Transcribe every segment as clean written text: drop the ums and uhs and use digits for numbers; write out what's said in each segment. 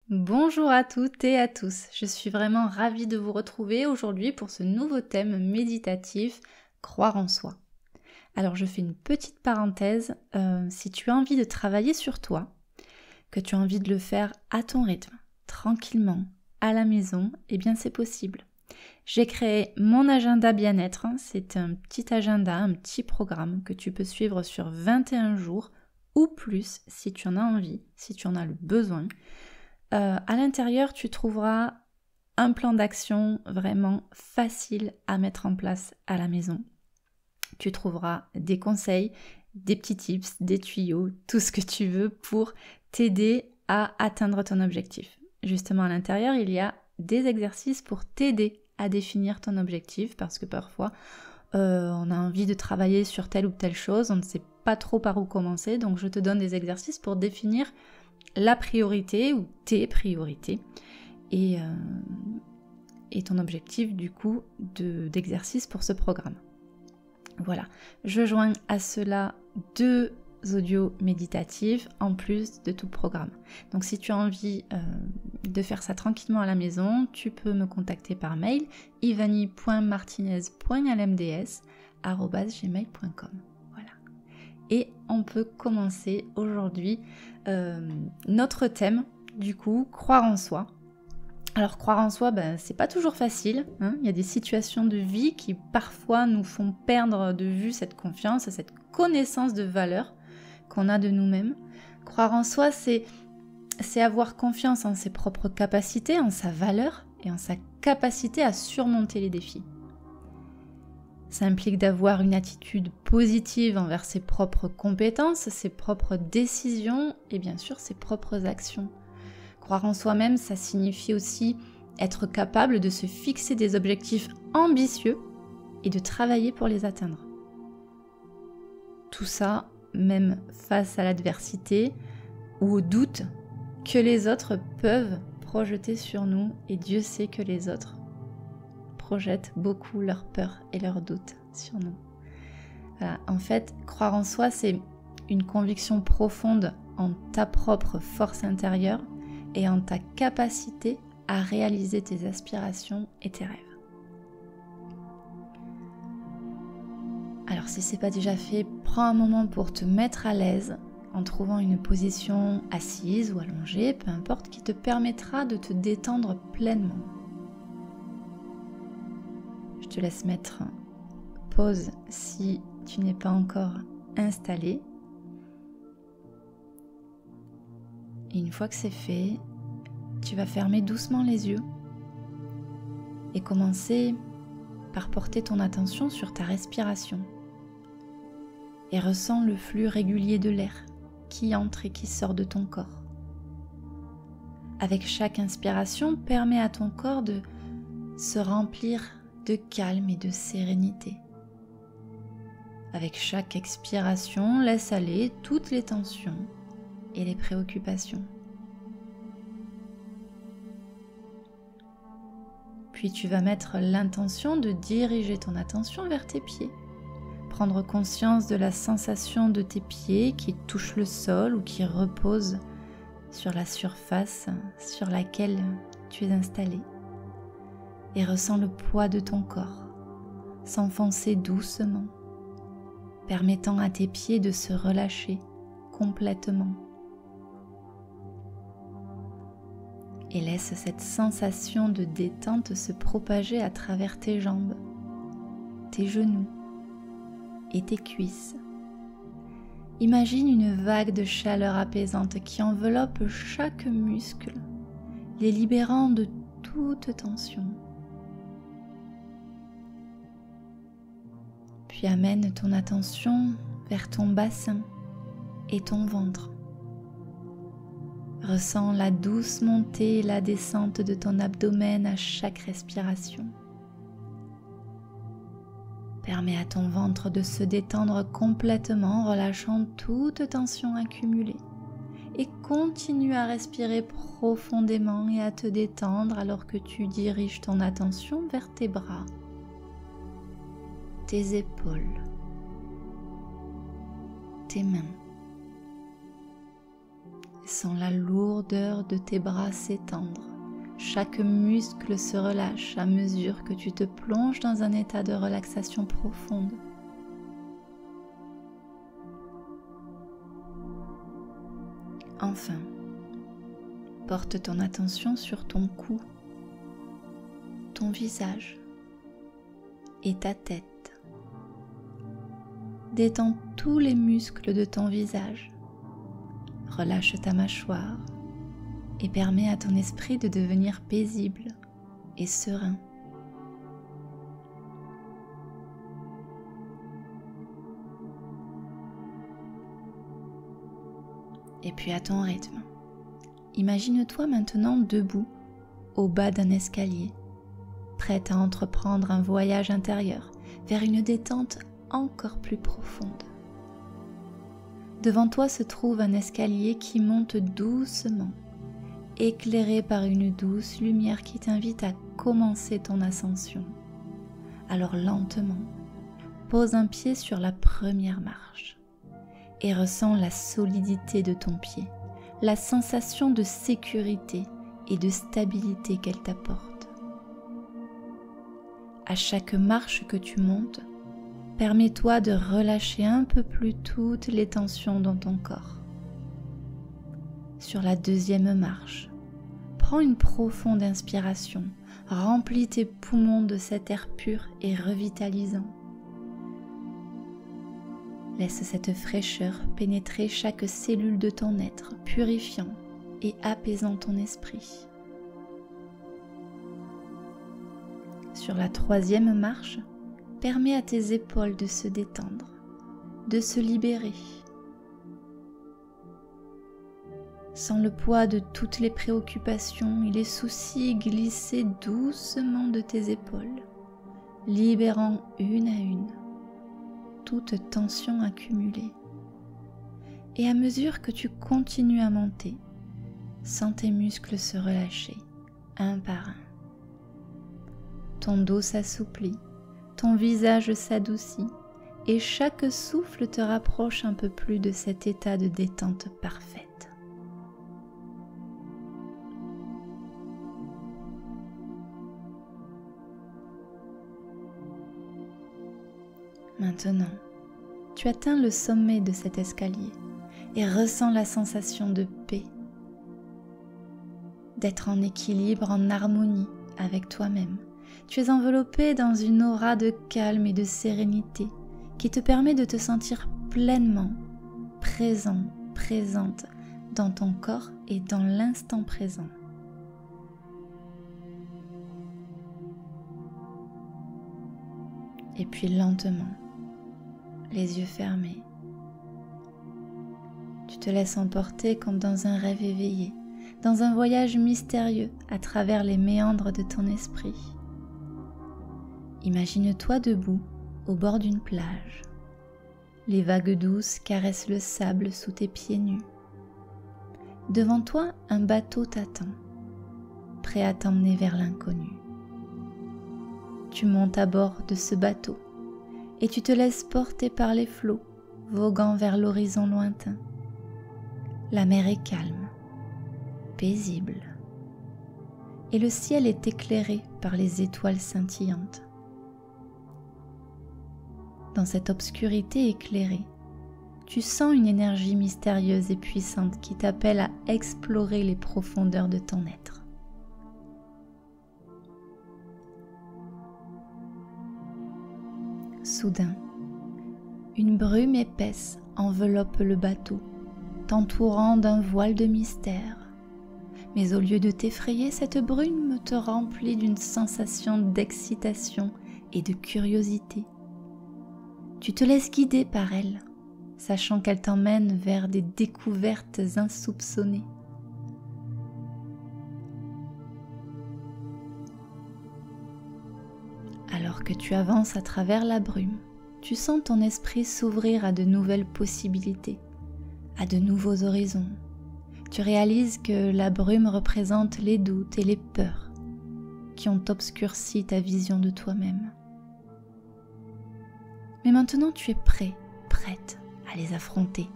Bonjour à toutes et à tous, je suis vraiment ravie de vous retrouver aujourd'hui pour ce nouveau thème méditatif, croire en soi. Alors je fais une petite parenthèse, si tu as envie de travailler sur toi, que tu as envie de le faire à ton rythme, tranquillement, à la maison, eh bien c'est possible. J'ai créé mon agenda bien-être, c'est un petit agenda, un petit programme que tu peux suivre sur 21 jours ou plus si tu en as envie, si tu en as le besoin. À l'intérieur, tu trouveras un plan d'action vraiment facile à mettre en place à la maison. Tu trouveras des conseils, des petits tips, des tuyaux, tout ce que tu veux pour t'aider à atteindre ton objectif. Justement, à l'intérieur, il y a des exercices pour t'aider à définir ton objectif parce que parfois, on a envie de travailler sur telle ou telle chose, on ne sait pas trop par où commencer, donc je te donne des exercices pour définir la priorité ou tes priorités et ton objectif du coup d'exercice pour ce programme. Voilà, je joins à cela 2 audios méditatifs en plus de tout le programme. Donc si tu as envie de faire ça tranquillement à la maison, tu peux me contacter par mail ivani.martinez.lmds@gmail.com. Voilà. Et on peut commencer aujourd'hui notre thème, du coup, croire en soi. Alors croire en soi, c'est pas toujours facile, hein. Il y a des situations de vie qui parfois nous font perdre de vue cette confiance, cette connaissance de valeur qu'on a de nous-mêmes. Croire en soi, c'est avoir confiance en ses propres capacités, en sa valeur et en sa capacité à surmonter les défis. Ça implique d'avoir une attitude positive envers ses propres compétences, ses propres décisions et bien sûr ses propres actions. Croire en soi-même, ça signifie aussi être capable de se fixer des objectifs ambitieux et de travailler pour les atteindre. Tout ça, même face à l'adversité ou au doute que les autres peuvent projeter sur nous, et Dieu sait que les autres projettent beaucoup leurs peurs et leurs doutes sur nous. Voilà. En fait, croire en soi, c'est une conviction profonde en ta propre force intérieure et en ta capacité à réaliser tes aspirations et tes rêves. Alors si ce n'est pas déjà fait, prends un moment pour te mettre à l'aise en trouvant une position assise ou allongée, peu importe, qui te permettra de te détendre pleinement. Je te laisse mettre pause si tu n'es pas encore installé. Et une fois que c'est fait, tu vas fermer doucement les yeux et commencer par porter ton attention sur ta respiration. Et ressens le flux régulier de l'air qui entre et qui sort de ton corps. Avec chaque inspiration, permets à ton corps de se remplir de calme et de sérénité. Avec chaque expiration, laisse aller toutes les tensions et les préoccupations. Puis tu vas mettre l'intention de diriger ton attention vers tes pieds. Prendre conscience de la sensation de tes pieds qui touchent le sol ou qui reposent sur la surface sur laquelle tu es installé. Et ressens le poids de ton corps s'enfoncer doucement, permettant à tes pieds de se relâcher complètement. Et laisse cette sensation de détente se propager à travers tes jambes, tes genoux et tes cuisses. Imagine une vague de chaleur apaisante qui enveloppe chaque muscle, les libérant de toute tension. Puis amène ton attention vers ton bassin et ton ventre. Ressens la douce montée et la descente de ton abdomen à chaque respiration. Permets à ton ventre de se détendre complètement en relâchant toute tension accumulée. Et continue à respirer profondément et à te détendre alors que tu diriges ton attention vers tes bras, tes épaules, tes mains. Sens la lourdeur de tes bras s'étendre. Chaque muscle se relâche à mesure que tu te plonges dans un état de relaxation profonde. Enfin, porte ton attention sur ton cou, ton visage et ta tête. Détends tous les muscles de ton visage. Relâche ta mâchoire et permets à ton esprit de devenir paisible et serein. Et puis à ton rythme, imagine-toi maintenant debout au bas d'un escalier, prête à entreprendre un voyage intérieur vers une détente encore plus profonde. Devant toi se trouve un escalier qui monte doucement, éclairé par une douce lumière qui t'invite à commencer ton ascension. Alors lentement, pose un pied sur la première marche et ressens la solidité de ton pied, la sensation de sécurité et de stabilité qu'elle t'apporte. À chaque marche que tu montes, permets-toi de relâcher un peu plus toutes les tensions dans ton corps. Sur la deuxième marche, prends une profonde inspiration, remplis tes poumons de cet air pur et revitalisant. Laisse cette fraîcheur pénétrer chaque cellule de ton être, purifiant et apaisant ton esprit. Sur la troisième marche, permets à tes épaules de se détendre, de se libérer. Sens le poids de toutes les préoccupations et les soucis glisser doucement de tes épaules, libérant une à une toute tension accumulée. Et à mesure que tu continues à monter, sens tes muscles se relâcher, un par un. Ton dos s'assouplit, ton visage s'adoucit, et chaque souffle te rapproche un peu plus de cet état de détente parfaite. Maintenant, tu atteins le sommet de cet escalier et ressens la sensation de paix, d'être en équilibre, en harmonie avec toi-même. Tu es enveloppé dans une aura de calme et de sérénité qui te permet de te sentir pleinement présent, présente dans ton corps et dans l'instant présent. Et puis lentement, les yeux fermés, tu te laisses emporter comme dans un rêve éveillé, dans un voyage mystérieux à travers les méandres de ton esprit. Imagine-toi debout au bord d'une plage. Les vagues douces caressent le sable sous tes pieds nus. Devant toi, un bateau t'attend, prêt à t'emmener vers l'inconnu. Tu montes à bord de ce bateau et tu te laisses porter par les flots, voguant vers l'horizon lointain. La mer est calme, paisible, et le ciel est éclairé par les étoiles scintillantes. Dans cette obscurité éclairée, tu sens une énergie mystérieuse et puissante qui t'appelle à explorer les profondeurs de ton être. Soudain, une brume épaisse enveloppe le bateau, t'entourant d'un voile de mystère. Mais au lieu de t'effrayer, cette brume te remplit d'une sensation d'excitation et de curiosité. Tu te laisses guider par elle, sachant qu'elle t'emmène vers des découvertes insoupçonnées. Alors que tu avances à travers la brume, tu sens ton esprit s'ouvrir à de nouvelles possibilités, à de nouveaux horizons. Tu réalises que la brume représente les doutes et les peurs qui ont obscurci ta vision de toi-même. Mais maintenant tu es prêt, prête à les affronter,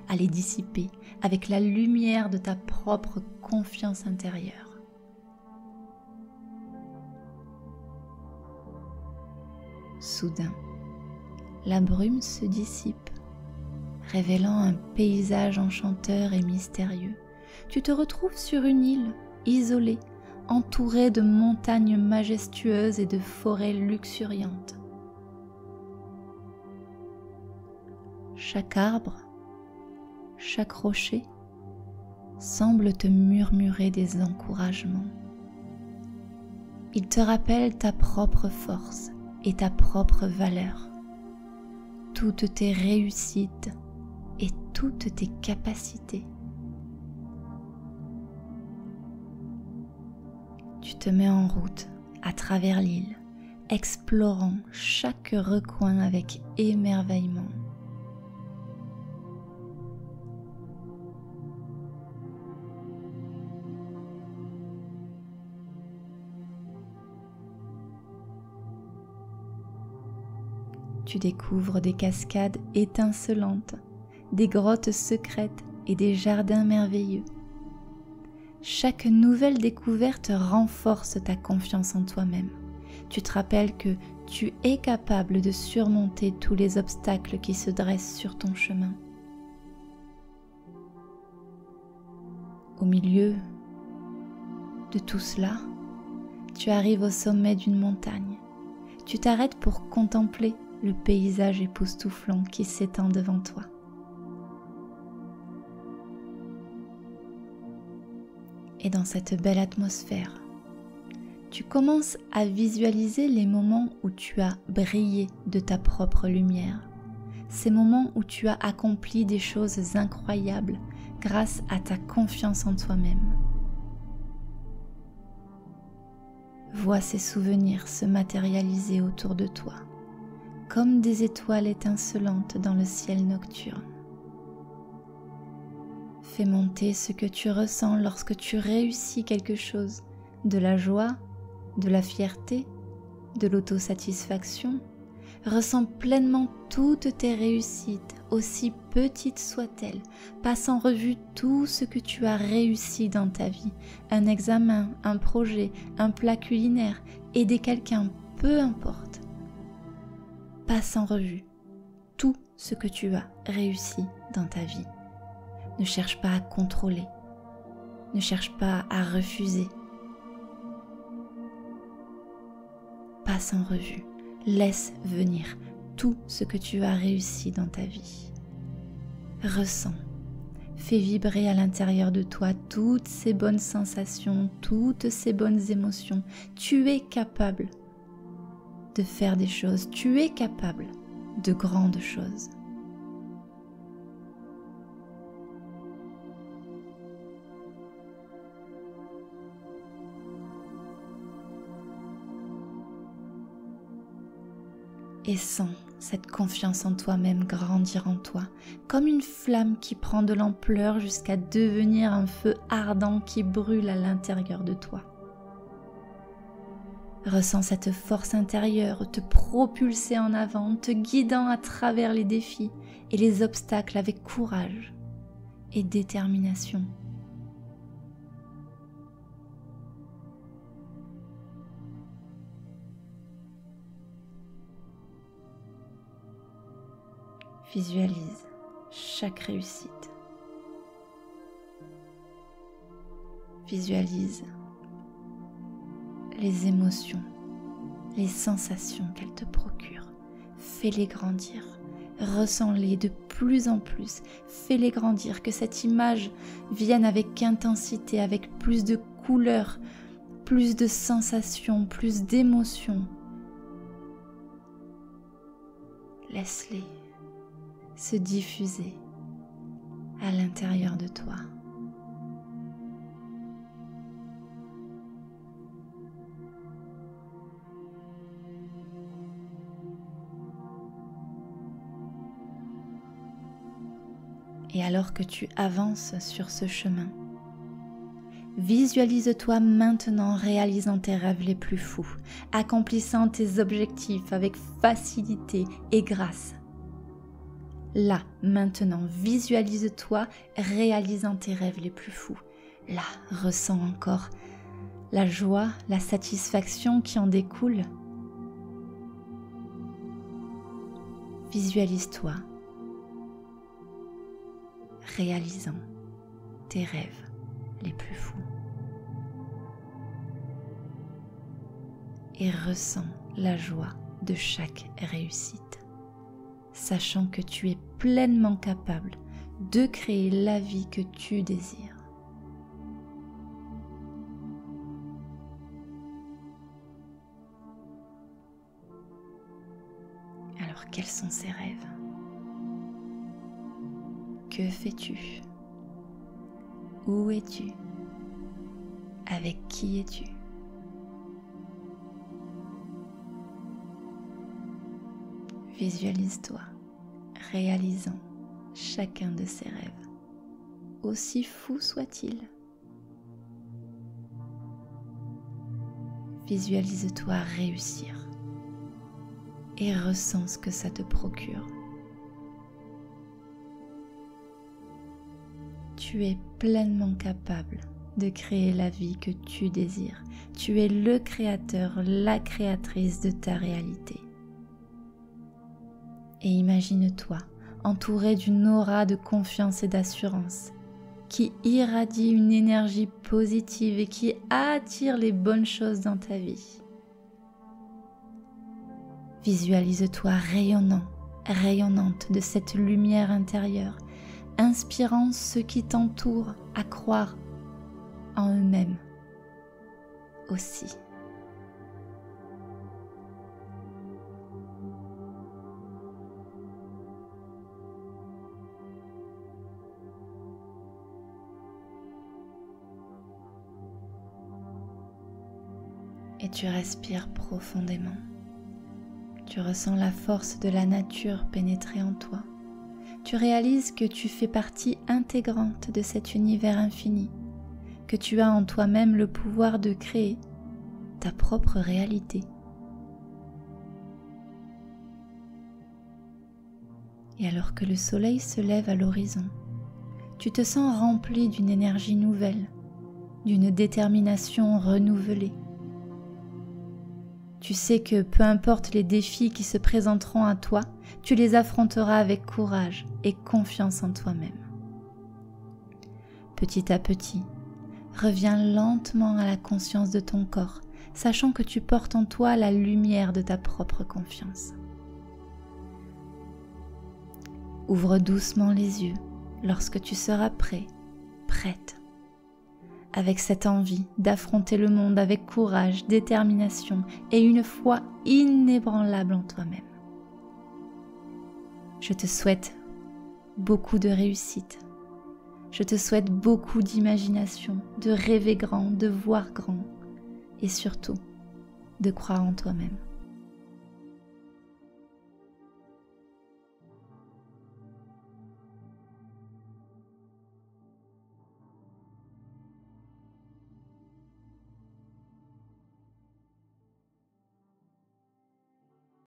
à les dissiper, avec la lumière de ta propre confiance intérieure. Soudain, la brume se dissipe, révélant un paysage enchanteur et mystérieux. Tu te retrouves sur une île, isolée, entourée de montagnes majestueuses et de forêts luxuriantes. Chaque arbre, chaque rocher semble te murmurer des encouragements. Il te rappelle ta propre force et ta propre valeur, toutes tes réussites et toutes tes capacités. Tu te mets en route à travers l'île, explorant chaque recoin avec émerveillement. Tu découvres des cascades étincelantes, des grottes secrètes et des jardins merveilleux. Chaque nouvelle découverte renforce ta confiance en toi-même. Tu te rappelles que tu es capable de surmonter tous les obstacles qui se dressent sur ton chemin. Au milieu de tout cela, tu arrives au sommet d'une montagne. Tu t'arrêtes pour contempler le paysage époustouflant qui s'étend devant toi. Et dans cette belle atmosphère, tu commences à visualiser les moments où tu as brillé de ta propre lumière, ces moments où tu as accompli des choses incroyables grâce à ta confiance en toi-même. Vois ces souvenirs se matérialiser autour de toi, comme des étoiles étincelantes dans le ciel nocturne. Fais monter ce que tu ressens lorsque tu réussis quelque chose, de la joie, de la fierté, de l'autosatisfaction. Ressens pleinement toutes tes réussites, aussi petites soient-elles. Passe en revue tout ce que tu as réussi dans ta vie, un examen, un projet, un plat culinaire, aider quelqu'un, peu importe. Passe en revue tout ce que tu as réussi dans ta vie. Ne cherche pas à contrôler, ne cherche pas à refuser. Passe en revue, laisse venir tout ce que tu as réussi dans ta vie. Ressens, fais vibrer à l'intérieur de toi toutes ces bonnes sensations, toutes ces bonnes émotions. Tu es capable de faire des choses, tu es capable de grandes choses. Et sens cette confiance en toi-même grandir en toi, comme une flamme qui prend de l'ampleur jusqu'à devenir un feu ardent qui brûle à l'intérieur de toi. Ressens cette force intérieure te propulser en avant, te guidant à travers les défis et les obstacles avec courage et détermination. Visualise chaque réussite. Visualise les émotions, les sensations qu'elles te procurent. Fais-les grandir. Ressens-les de plus en plus. Fais-les grandir. Que cette image vienne avec intensité, avec plus de couleurs, plus de sensations, plus d'émotions. Laisse-les se diffuser à l'intérieur de toi. Et alors que tu avances sur ce chemin, visualise-toi maintenant réalisant tes rêves les plus fous, accomplissant tes objectifs avec facilité et grâce. Là, maintenant, visualise-toi réalisant tes rêves les plus fous. Là, ressens encore la joie, la satisfaction qui en découle. Visualise-toi réalisant tes rêves les plus fous. Et ressens la joie de chaque réussite, sachant que tu es pleinement capable de créer la vie que tu désires. Alors, quels sont ces rêves? Que fais-tu? Où es-tu? Avec qui es-tu? Visualise-toi réalisant chacun de ces rêves, aussi fou soit-il. Visualise-toi réussir et ressens ce que ça te procure. Tu es pleinement capable de créer la vie que tu désires. Tu es le créateur, la créatrice de ta réalité. Et imagine-toi entouré d'une aura de confiance et d'assurance qui irradie une énergie positive et qui attire les bonnes choses dans ta vie. Visualise-toi rayonnant, rayonnante de cette lumière intérieure, inspirant ceux qui t'entourent à croire en eux-mêmes aussi. Et tu respires profondément. Tu ressens la force de la nature pénétrer en toi. Tu réalises que tu fais partie intégrante de cet univers infini, que tu as en toi-même le pouvoir de créer ta propre réalité. Et alors que le soleil se lève à l'horizon, tu te sens rempli d'une énergie nouvelle, d'une détermination renouvelée. Tu sais que peu importe les défis qui se présenteront à toi, tu les affronteras avec courage et confiance en toi-même. Petit à petit, reviens lentement à la conscience de ton corps, sachant que tu portes en toi la lumière de ta propre confiance. Ouvre doucement les yeux lorsque tu seras prêt, prête, avec cette envie d'affronter le monde avec courage, détermination et une foi inébranlable en toi-même. Je te souhaite beaucoup de réussite. Je te souhaite beaucoup d'imagination, de rêver grand, de voir grand et surtout de croire en toi-même.